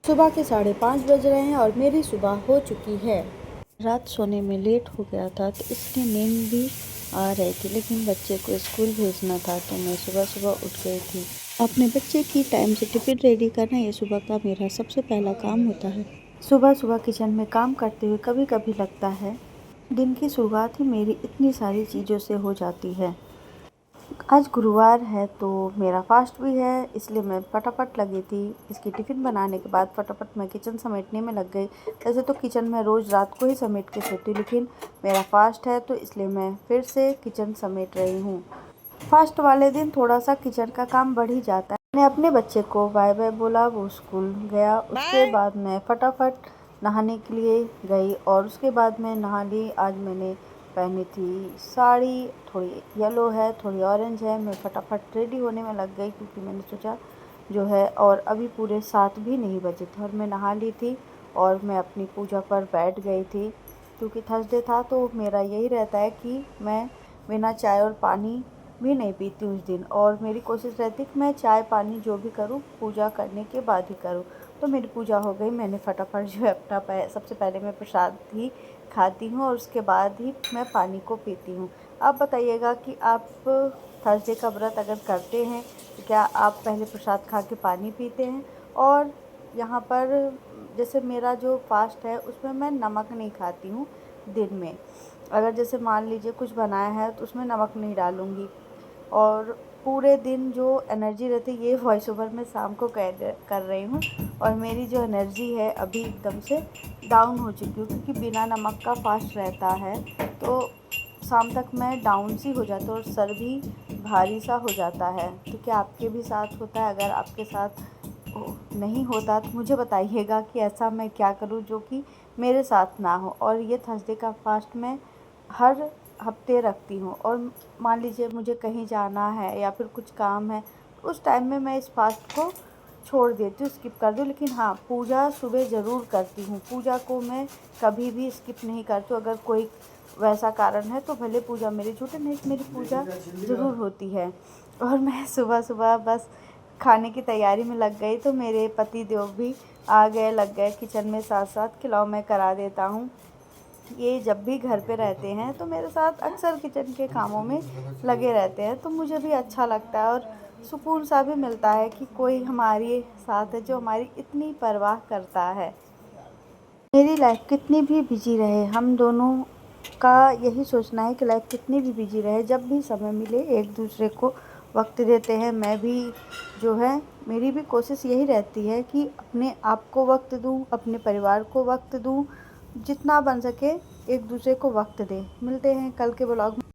सुबह के 5:30 बज रहे हैं और मेरी सुबह हो चुकी है। रात सोने में लेट हो गया था तो इसलिए नींद भी आ रही थी, लेकिन बच्चे को स्कूल भेजना था तो मैं सुबह सुबह उठ गई थी। अपने बच्चे की टाइम से टिफ़िन रेडी करना ये सुबह का मेरा सबसे पहला काम होता है। सुबह सुबह किचन में काम करते हुए कभी कभी लगता है दिन की शुरुआत ही मेरी इतनी सारी चीज़ों से हो जाती है। आज गुरुवार है तो मेरा फास्ट भी है, इसलिए मैं फटाफट लगी थी। इसकी टिफ़िन बनाने के बाद फटाफट मैं किचन समेटने में लग गई। वैसे तो किचन में रोज़ रात को ही समेट के सोती हूँ, लेकिन मेरा फास्ट है तो इसलिए मैं फिर से किचन समेट रही हूँ। फास्ट वाले दिन थोड़ा सा किचन का काम बढ़ ही जाता है। मैंने अपने बच्चे को बाय बाय बोला, वो स्कूल गया। उसके बाद मैं फटाफट नहाने के लिए गई और उसके बाद मैं नहा ली। आज मैंने पहनी थी साड़ी, थोड़ी येलो है थोड़ी ऑरेंज है। मैं फटाफट रेडी होने में लग गई क्योंकि मैंने सोचा जो है, और अभी पूरे 7 भी नहीं बजे थे और मैं नहा ली थी और मैं अपनी पूजा पर बैठ गई थी। क्योंकि थर्सडे था तो मेरा यही रहता है कि मैं बिना चाय और पानी भी नहीं पीती उस दिन, और मेरी कोशिश रहती है कि मैं चाय पानी जो भी करूँ पूजा करने के बाद ही करूँ। तो मेरी पूजा हो गई। मैंने फटाफट जो है अपना सबसे पहले मैं प्रसाद ही खाती हूँ और उसके बाद ही मैं पानी को पीती हूँ। आप बताइएगा कि आप थर्सडे का व्रत अगर करते हैं तो क्या आप पहले प्रसाद खा के पानी पीते हैं? और यहाँ पर जैसे मेरा जो फास्ट है उसमें मैं नमक नहीं खाती हूँ दिन में। अगर जैसे मान लीजिए कुछ बनाया है तो उसमें नमक नहीं डालूँगी, और पूरे दिन जो एनर्जी रहती है ये वॉइस ओवर मैं शाम को कर रही हूँ। और मेरी जो एनर्जी है अभी एकदम से डाउन हो चुकी हूँ क्योंकि बिना नमक का फास्ट रहता है तो शाम तक मैं डाउन सी हो जाती हूँ और सर भी भारी सा हो जाता है। तो क्या आपके भी साथ होता है? अगर आपके साथ नहीं होता तो मुझे बताइएगा कि ऐसा मैं क्या करूँ जो कि मेरे साथ ना हो। और ये थर्सडे का फास्ट मैं हर हफ्ते रखती हूँ, और मान लीजिए मुझे कहीं जाना है या फिर कुछ काम है उस टाइम में मैं इस फास्ट को छोड़ देती हूँ, स्किप कर दूँ। लेकिन हाँ, पूजा सुबह ज़रूर करती हूँ। पूजा को मैं कभी भी स्किप नहीं करती हूँ। अगर कोई वैसा कारण है तो भले पूजा मेरी छूटे, नहीं मेरी पूजा ज़रूर होती है। और मैं सुबह सुबह बस खाने की तैयारी में लग गई तो मेरे पति देव भी आ गए, लग गए किचन में साथ साथ। खिलाओ मैं करा देता हूँ। ये जब भी घर पे रहते हैं तो मेरे साथ अक्सर किचन के कामों में लगे रहते हैं, तो मुझे भी अच्छा लगता है और सुकून सा भी मिलता है कि कोई हमारे साथ है जो हमारी इतनी परवाह करता है। मेरी लाइफ कितनी भी बिजी रहे, हम दोनों का यही सोचना है कि लाइफ कितनी भी बिजी रहे, जब भी समय मिले एक दूसरे को वक्त देते हैं। मैं भी जो है, मेरी भी कोशिश यही रहती है कि अपने आप को वक्त दूँ, अपने परिवार को वक्त दूँ, जितना बन सके एक दूसरे को वक्त दें। मिलते हैं कल के ब्लॉग में।